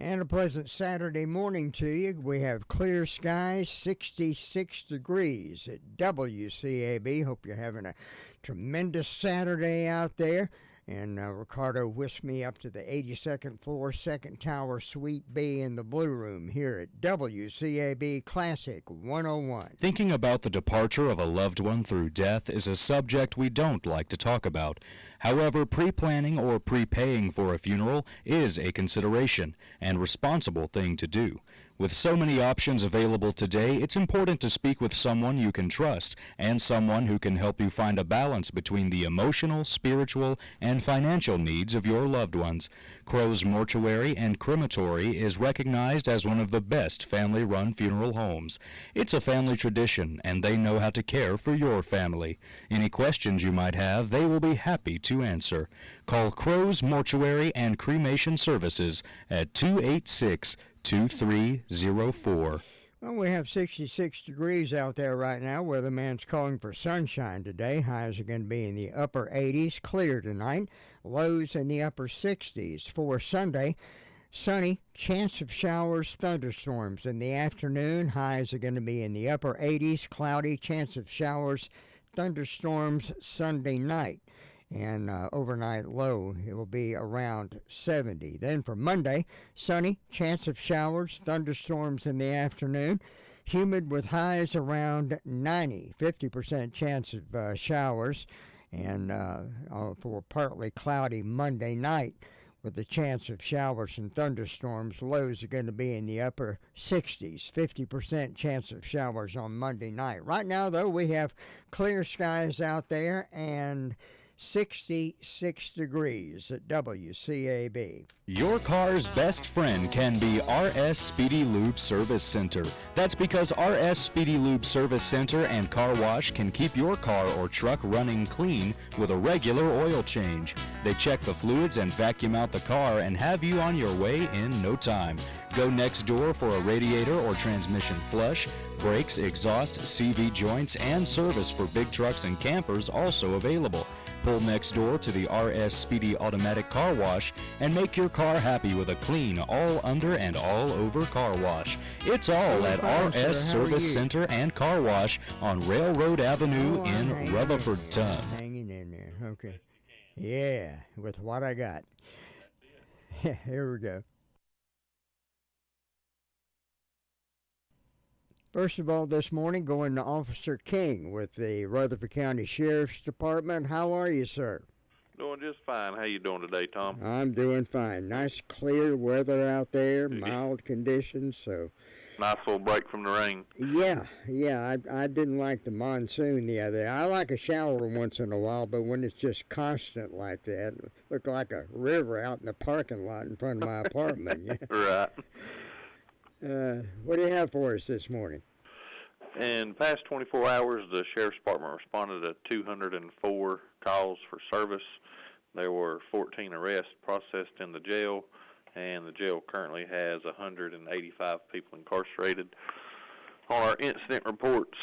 And a pleasant Saturday morning to you. We have clear skies, 66 degrees at WCAB. Hope you're having a tremendous Saturday out there. And Ricardo whisked me up to the 82nd floor, second tower, Suite B in the Blue Room here at WCAB Classic 101. Thinking about the departure of a loved one through death is a subject we don't like to talk about. However, pre-planning or prepaying for a funeral is a consideration and responsible thing to do. With so many options available today, it's important to speak with someone you can trust and someone who can help you find a balance between the emotional, spiritual, and financial needs of your loved ones. Crow's Mortuary and Crematory is recognized as one of the best family-run funeral homes. It's a family tradition, and they know how to care for your family. Any questions you might have, they will be happy to answer. Call Crow's Mortuary and Cremation Services at 286-2304. Well, we have 66 degrees out there right now. Weatherman's calling for sunshine today. Highs are going to be in the upper 80s, clear tonight. Lows in the upper 60s. For Sunday, sunny, chance of showers, thunderstorms in the afternoon. Highs are going to be in the upper 80s, cloudy, chance of showers, thunderstorms Sunday night. And overnight low, it will be around 70. Then for Monday, sunny, chance of showers, thunderstorms in the afternoon, humid with highs around 90, 50% chance of showers, and for partly cloudy Monday night with the chance of showers and thunderstorms. Lows are going to be in the upper 60s, 50% chance of showers on Monday night. Right now, though, we have clear skies out there and 66 degrees at WCAB. Your car's best friend can be RS Speedy Lube Service Center. That's because RS Speedy Lube Service Center and Car Wash can keep your car or truck running clean with a regular oil change. They check the fluids and vacuum out the car and have you on your way in no time. Go next door for a radiator or transmission flush, brakes, exhaust, CV joints, and service for big trucks and campers also available. Pull next door to the RS Speedy Automatic Car Wash and make your car happy with a clean, all under and all over car wash. It's all at RS Service Center and Car Wash on Railroad Avenue in Rutherfordton. Hanging in there. Okay. Yeah, with what I got. Here we go. First of all, this morning, going to Officer King with the Rutherford County Sheriff's Department. How are you, sir? Doing just fine. How you doing today, Tom? I'm doing fine. Nice, clear weather out there, mild conditions, so... Nice little break from the rain. Yeah. I didn't like the monsoon the other day. I like a shower once in a while, but when it's just constant like that, it looked like a river out in the parking lot in front of my apartment. Yeah. Right. What do you have for us this morning? In the past 24 hours, the Sheriff's Department responded to 204 calls for service. There were 14 arrests processed in the jail, and the jail currently has 185 people incarcerated. On our incident reports,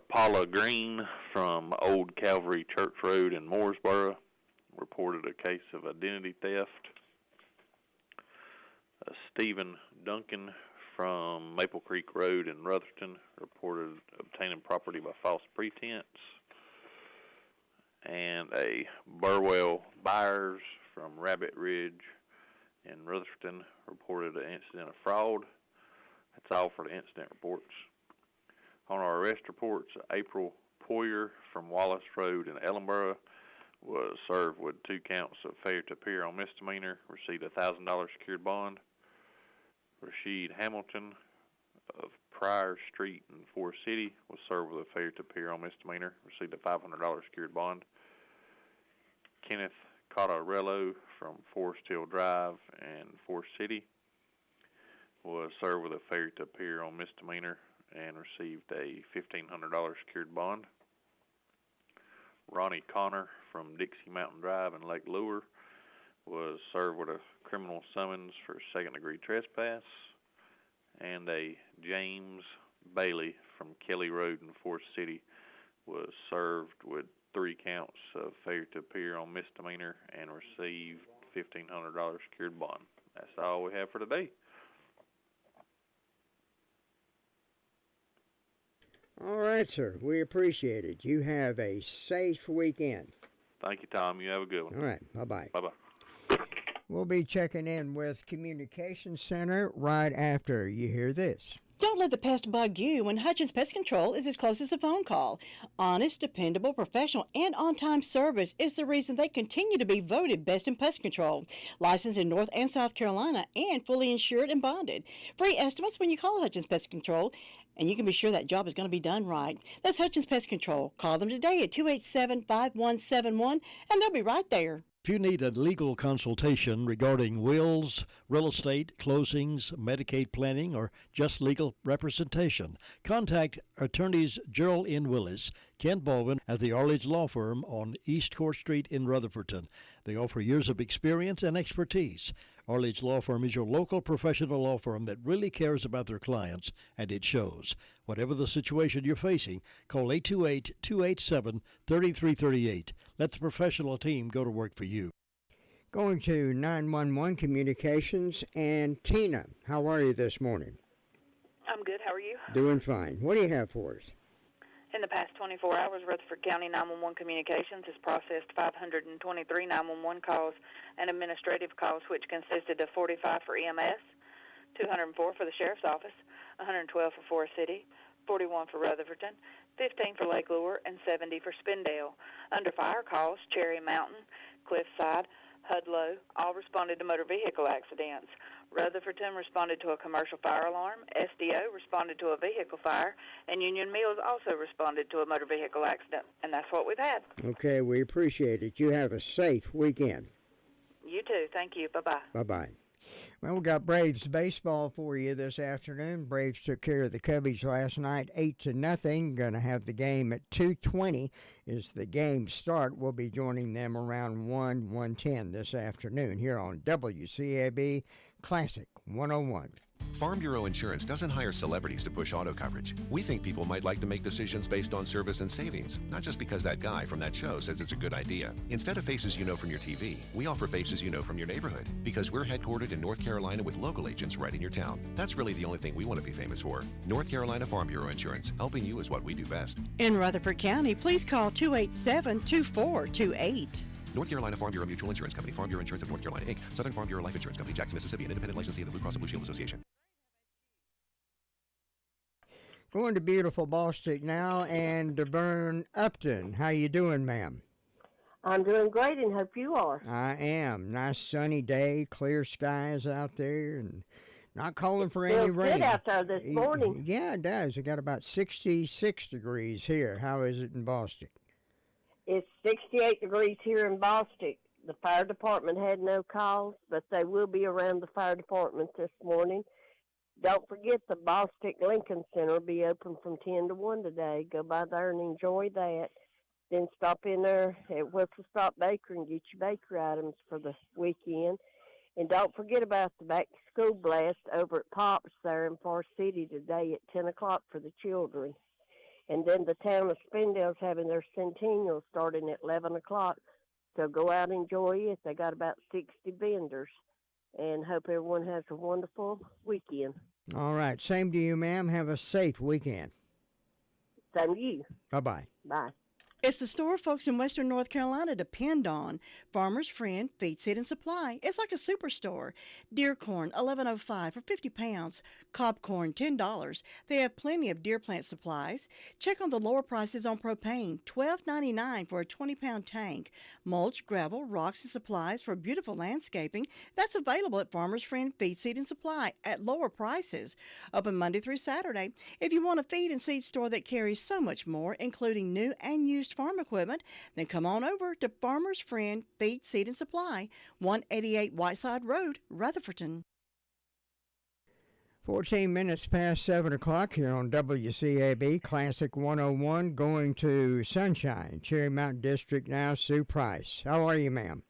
Paula Green from Old Calvary Church Road in Mooresboro reported a case of identity theft. Stephen Duncan from Maple Creek Road in Rutherford reported obtaining property by false pretense. And a Burwell Byers from Rabbit Ridge in Rutherford reported an incident of fraud. That's all for the incident reports. On our arrest reports, April Poyer from Wallace Road in Ellenboro was served with 2 counts of failure to appear on misdemeanor, received a $1,000 secured bond. Rasheed Hamilton of Pryor Street in Forest City was served with a failure to appear on misdemeanor, received a $500 secured bond. Kenneth Cottarello from Forest Hill Drive in Forest City was served with a failure to appear on misdemeanor and received a $1,500 secured bond. Ronnie Connor from Dixie Mountain Drive in Lake Lure was served with a criminal summons for second-degree trespass. And a James Bailey from Kelly Road in Forest City was served with 3 counts of failure to appear on misdemeanor and received $1,500 secured bond. That's all we have for today. All right, sir. We appreciate it. You have a safe weekend. Thank you, Tom. You have a good one. All right. Bye-bye. Bye-bye. We'll be checking in with Communications Center right after you hear this. Don't let the pest bug you when Hutchins Pest Control is as close as a phone call. Honest, dependable, professional, and on-time service is the reason they continue to be voted best in pest control. Licensed in North and South Carolina and fully insured and bonded. Free estimates when you call Hutchins Pest Control, and you can be sure that job is going to be done right. That's Hutchins Pest Control. Call them today at 287-5171, and they'll be right there. If you need a legal consultation regarding wills, real estate, closings, Medicaid planning, or just legal representation, contact attorneys Gerald N. Willis, Ken Baldwin at the Arledge Law Firm on East Court Street in Rutherfordton. They offer years of experience and expertise. Arledge Law Firm is your local professional law firm that really cares about their clients, and it shows. Whatever the situation you're facing, call 828-287-3338. Let the professional team go to work for you. Going to 911 Communications, and Tina, how are you this morning? I'm good. How are you? Doing fine. What do you have for us? In the past 24 hours, Rutherford County 911 Communications has processed 523 911 calls and administrative calls, which consisted of 45 for EMS, 204 for the Sheriff's Office, 112 for Forest City, 41 for Rutherfordton, 15 for Lake Lure, and 70 for Spindale. Under fire calls, Cherry Mountain, Cliffside, Hudlow all responded to motor vehicle accidents. Rutherfordton responded to a commercial fire alarm, SDO responded to a vehicle fire, and Union Mills also responded to a motor vehicle accident. And that's what we've had. Okay, we appreciate it. You have a safe weekend. You too. Thank you. Bye-bye. Bye-bye. Well, we got Braves baseball for you this afternoon. Braves took care of the Cubbies last night, 8-0. Going to have the game at 2:20 is the game start. We'll be joining them around 1:10 this afternoon here on WCAB Classic 101. Farm Bureau Insurance doesn't hire celebrities to push auto coverage. We think people might like to make decisions based on service and savings, not just because that guy from that show says it's a good idea. Instead of faces you know from your TV, we offer faces you know from your neighborhood, because we're headquartered in North Carolina with local agents right in your town. That's really the only thing we want to be famous for. North Carolina Farm Bureau Insurance. Helping you is what we do best. In Rutherford County, please call 287-2428. North Carolina Farm Bureau Mutual Insurance Company, Farm Bureau Insurance of North Carolina, Inc., Southern Farm Bureau Life Insurance Company, Jackson, Mississippi, an independent licensee of the Blue Cross and Blue Shield Association. Going to beautiful Bostic now, and DeVern Upton. How you doing, ma'am? I'm doing great, and hope you are. I am. Nice sunny day, clear skies out there, and not calling for any rain. Feels good out there this morning. Yeah, it does. We got about 66 degrees here. How is it in Bostic? It's 68 degrees here in Bostic. The fire department had no calls, but they will be around the fire department this morning. Don't forget the Bostic Lincoln Center will be open from 10 to 1 today. Go by there and enjoy that. Then stop in there at Whistle Stop Bakery and get your bakery items for the weekend. And don't forget about the back-to-school blast over at Pops there in Forest City today at 10 o'clock for the children. And then the town of Spindale's having their centennial starting at 11 o'clock. So go out and enjoy it. They got about 60 vendors. And hope everyone has a wonderful weekend. All right. Same to you, ma'am. Have a safe weekend. Same to you. Bye-bye. Bye. It's the store folks in Western North Carolina depend on. Farmer's Friend Feed, Seed, and Supply. It's like a superstore. Deer corn, $11.05 for 50 pounds. Cob corn, $10. They have plenty of deer plant supplies. Check on the lower prices on propane, $12.99 for a 20-pound tank. Mulch, gravel, rocks, and supplies for beautiful landscaping. That's available at Farmer's Friend Feed, Seed, and Supply at lower prices. Open Monday through Saturday. If you want a feed and seed store that carries so much more, including new and used farm equipment, then come on over to Farmer's Friend Feed, Seed, and Supply, 188 Whiteside Road, Rutherfordton. 14 minutes past 7 o'clock here on WCAB Classic 101, going to Sunshine, Cherry Mountain District now. Sue Price. How are you, ma'am?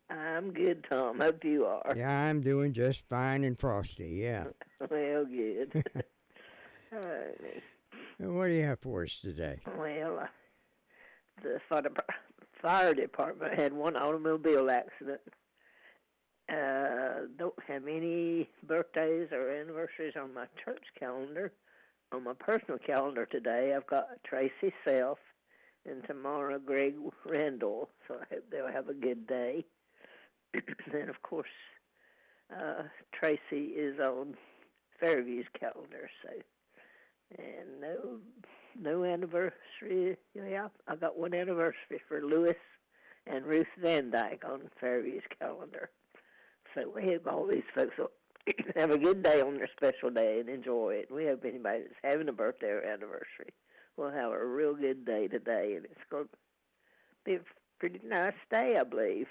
I'm good, Tom. Hope you are. Yeah, I'm doing just fine and frosty, yeah. Well, good. All right. What do you have for us today? Well, the fire department had one automobile accident. Don't have any birthdays or anniversaries on my church calendar, on my personal calendar today, I've got Tracy Self and tomorrow Greg Randall, so I hope they'll have a good day. And, of course, Tracy is on Fairview's calendar, so, and no anniversary. Yeah, I got one anniversary for Lewis and Ruth Van Dyke on Fairview's calendar. So we hope all these folks will have a good day on their special day and enjoy it. We hope anybody that's having a birthday or anniversary will have a real good day today, and it's going to be a pretty nice day, I believe.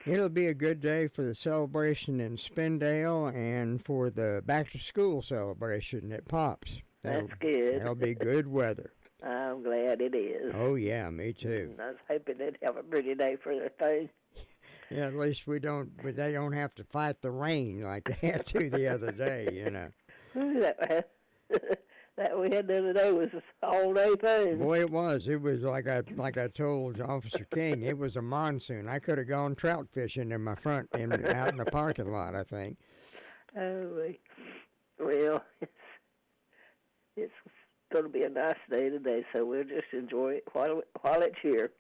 It'll be a good day for the celebration in Spindale and for the back-to-school celebration at Pops. That's good. That'll be good weather. I'm glad it is. Oh, yeah, me too. I was hoping they'd have a pretty day for their thing. Yeah, at least they don't have to fight the rain like they had to the other day, you know. That we had the other day was an all-day thing. Boy, it was. It was like I told Officer King, it was a monsoon. I could have gone trout fishing in my front and out in the parking lot, I think. Oh, well, it's going to be a nice day today, so we'll just enjoy it while it's here.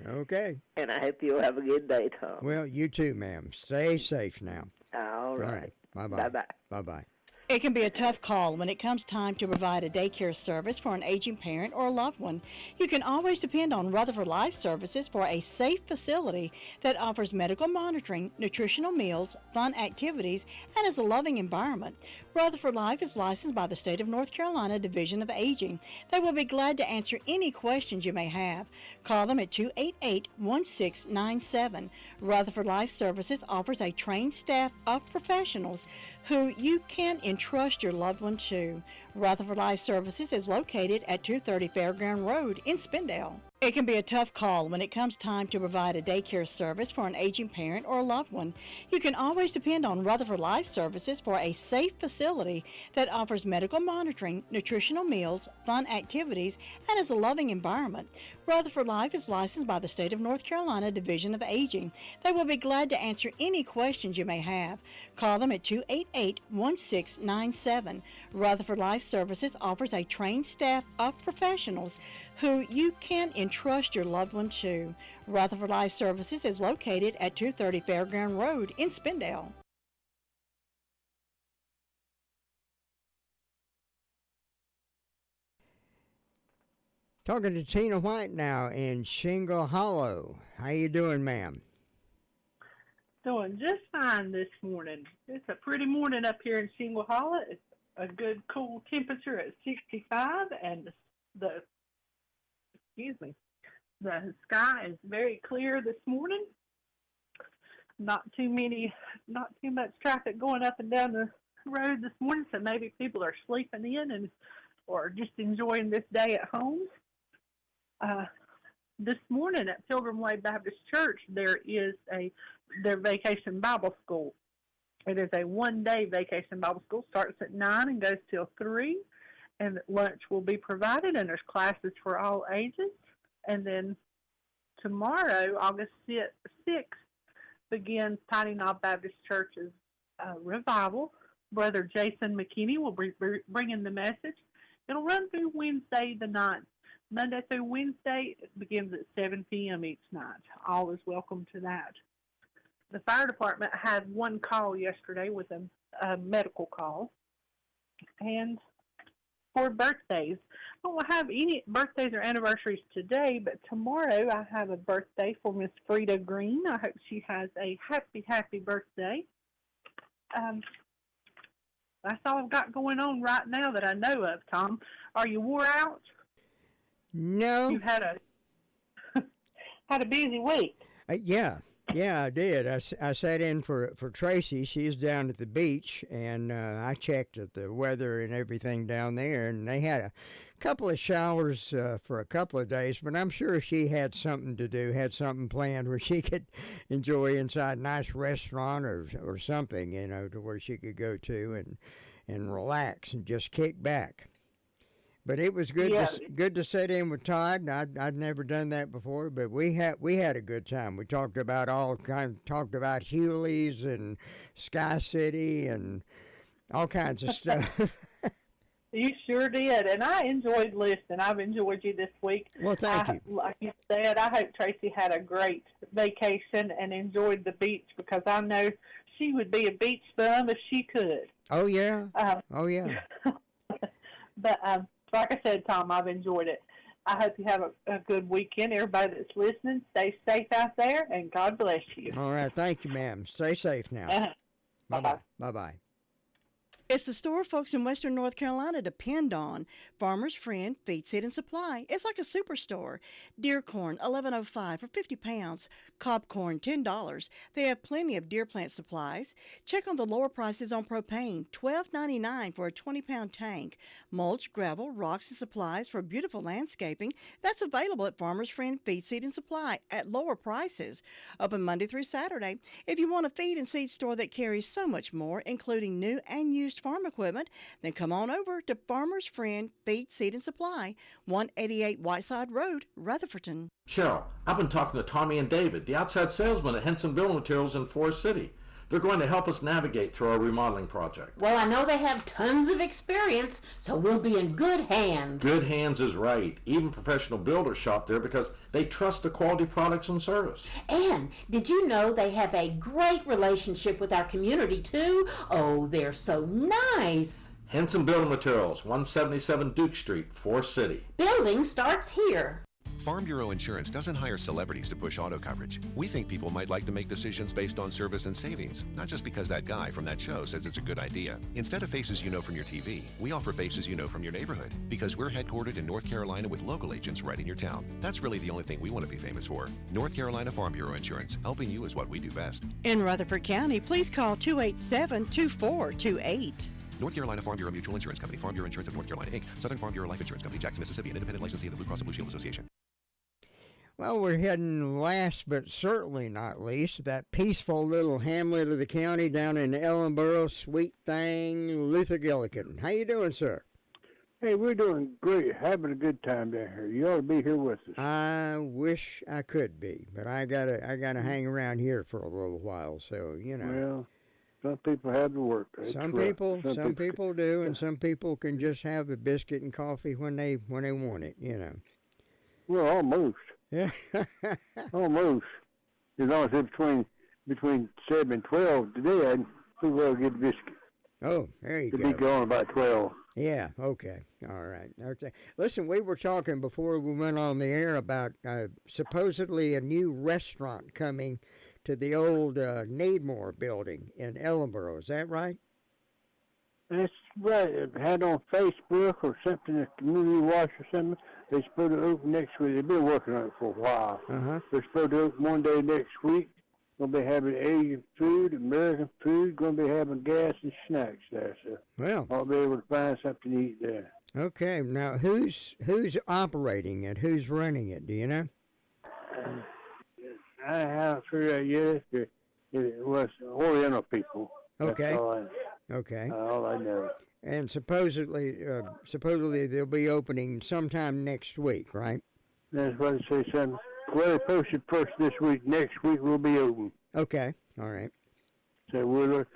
Okay. And I hope you'll have a good day, Tom. Well, you too, ma'am. Stay safe now. All right. All right. Bye-bye. Bye-bye. Bye-bye. It can be a tough call when it comes time to provide a daycare service for an aging parent or a loved one. You can always depend on Rutherford Life Services for a safe facility that offers medical monitoring, nutritional meals, fun activities, and is a loving environment. Rutherford Life is licensed by the State of North Carolina Division of Aging. They will be glad to answer any questions you may have. Call them at 288-1697. Rutherford Life Services offers a trained staff of professionals who you can entrust your loved one to. Rutherford Life Services is located at 230 Fairground Road in Spindale. It can be a tough call when it comes time to provide a daycare service for an aging parent or a loved one. You can always depend on Rutherford Life Services for a safe facility that offers medical monitoring, nutritional meals, fun activities, and is a loving environment. Rutherford Life is licensed by the State of North Carolina Division of Aging. They will be glad to answer any questions you may have. Call them at 288-1697. Rutherford Life Services offers a trained staff of professionals who you can entrust your loved one to. Rutherford Life Services is located at 230 Fairground Road in Spindale. Talking to Tina White now in Shingle Hollow. How you doing, ma'am? Doing just fine this morning. It's a pretty morning up here in Shingle Hollow. It's a good cool temperature at 65, and the sky is very clear this morning. Not too much traffic going up and down the road this morning, so maybe people are sleeping in or just enjoying this day at home. This morning at Pilgrim Way Baptist Church, there is their Vacation Bible School. It is a one-day Vacation Bible School. Starts at 9 and goes till 3, and lunch will be provided, and there's classes for all ages. And then tomorrow, August 6th, begins Tiny Knob Baptist Church's revival. Brother Jason McKinney will be bringing the message. It'll run through Wednesday the 9th. Monday through Wednesday, it begins at 7 p.m. each night. All is welcome to that. The fire department had one call yesterday with a medical call. And for birthdays, I don't have any birthdays or anniversaries today, but tomorrow I have a birthday for Miss Frida Green. I hope she has a happy, happy birthday. That's all I've got going on right now that I know of, Tom. Are you wore out? No. You had a busy week. Yeah, I did. I sat in for Tracy. She's down at the beach, and I checked at the weather and everything down there, and they had a couple of showers for a couple of days, but I'm sure she had something to do, had something planned where she could enjoy inside a nice restaurant or something, to where she could go to and relax and just kick back. But it was good. Yeah. Good to sit in with Todd. I'd never done that before, but we had a good time. We talked about talked about Hewley's and Sky City and all kinds of stuff. You sure did, and I enjoyed listening. I've enjoyed you this week. Well, thank you. Like you said, I hope Tracy had a great vacation and enjoyed the beach, because I know she would be a beach bum if she could. Oh, yeah. Oh, yeah. But like I said, Tom, I've enjoyed it. I hope you have a good weekend. Everybody that's listening, stay safe out there, and God bless you. All right. Thank you, ma'am. Stay safe now. Bye-bye. Bye-bye. It's the store folks in Western North Carolina depend on. Farmer's Friend Feed, Seed, and Supply. It's like a superstore. Deer corn, $11.05 for 50 pounds. Cob corn, $10. They have plenty of deer plant supplies. Check on the lower prices on propane, $12.99 for a 20-pound tank. Mulch, gravel, rocks, and supplies for beautiful landscaping. That's available at Farmer's Friend Feed, Seed, and Supply at lower prices. Open Monday through Saturday. If you want a feed and seed store that carries so much more, including new and used farm equipment, then come on over to Farmer's Friend Feed, Seed, and Supply, 188 Whiteside Road, Rutherfordton. Cheryl, I've been talking to Tommy and David, the outside salesmen at Henson Building Materials in Forest City. They're going to help us navigate through our remodeling project. Well, I know they have tons of experience, so we'll be in good hands. Good hands is right. Even professional builders shop there because they trust the quality products and service. And did you know they have a great relationship with our community, too? Oh, they're so nice. Henson Building Materials, 177 Duke Street, Forest City. Building starts here. Farm Bureau Insurance doesn't hire celebrities to push auto coverage. We think people might like to make decisions based on service and savings, not just because that guy from that show says it's a good idea. Instead of faces you know from your TV, we offer faces you know from your neighborhood, because we're headquartered in North Carolina with local agents right in your town. That's really the only thing we want to be famous for. North Carolina Farm Bureau Insurance. Helping you is what we do best. In Rutherford County, please call 287-2428. North Carolina Farm Bureau Mutual Insurance Company, Farm Bureau Insurance of North Carolina, Inc., Southern Farm Bureau Life Insurance Company, Jackson, Mississippi, an independent licensee of the Blue Cross and Blue Shield Association. Well, we're heading last but certainly not least, that peaceful little hamlet of the county down in Ellenboro, sweet thing, Luther Gilligan. How you doing, sir? Hey, we're doing great, having a good time down here. You ought to be here with us. I wish I could be, but I gotta hang around here for a little while, so, you know. Well, some people have to work. Some people do, and some people can just have a biscuit and coffee when they want it, you know. Well, almost. Yeah. Almost. As long as it's between 7 and 12 today, I'd pretty well get a biscuit. Oh, there you go. To be going about 12. Yeah, okay. All right. Okay. Listen, we were talking before we went on the air about supposedly a new restaurant coming to the old Needmore building in Ellenboro. Is that right? That's right. It had on Facebook or something, a community watch or something. They're supposed to open next week. They've been working on it for a while. Uh-huh. They're supposed to open one day next week. Going to be having Asian food, American food. Going to be having gas and snacks there. So well, I'll be able to find something to eat there. Okay. Now, who's operating it? Who's running it? Do you know? I haven't figured out yet. It was Oriental people. Okay. That's all I know. Okay. All I know. And supposedly they'll be opening sometime next week, right? That's what it says. Something. Well, they posted first this week. Next week we'll be open. Okay. All right. So we're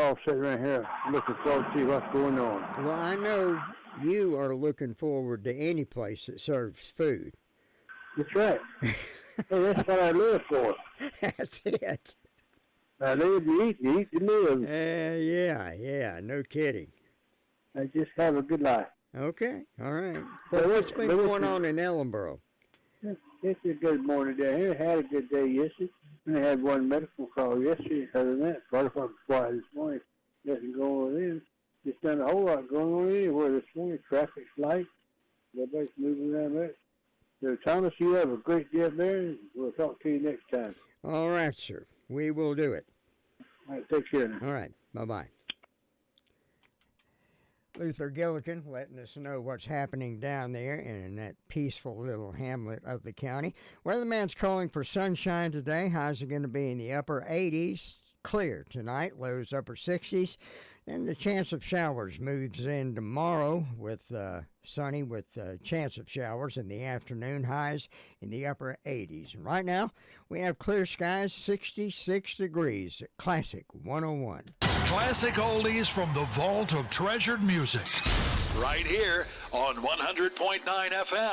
all sitting right here looking forward to see what's going on. Well, I know you are looking forward to any place that serves food. That's right. Hey, that's what I live for. That's it. I live to eat to live. Yeah, no kidding. I just have a good life. Okay, all right. Well, what's been going on in Ellenboro? It's a good morning down here. I had a good day yesterday. And I had one medical call yesterday. Other than that, fire department quiet this morning. Nothing going on in. Just done a whole lot going on anywhere this morning. Traffic's light. Everybody's moving around there. So, Thomas, you have a great day up there, and we'll talk to you next time. All right, sir. We will do it. All right, take care now. All right, bye-bye. Luther Gilligan letting us know what's happening down there in that peaceful little hamlet of the county. Weatherman's calling for sunshine today. Highs are going to be in the upper 80s. Clear tonight, lows upper 60s. And the chance of showers moves in tomorrow with sunny with chance of showers in the afternoon, highs in the upper 80s. And right now, we have clear skies, 66 degrees at Classic 101. Classic oldies from the vault of treasured music. Right here on 100.9 FM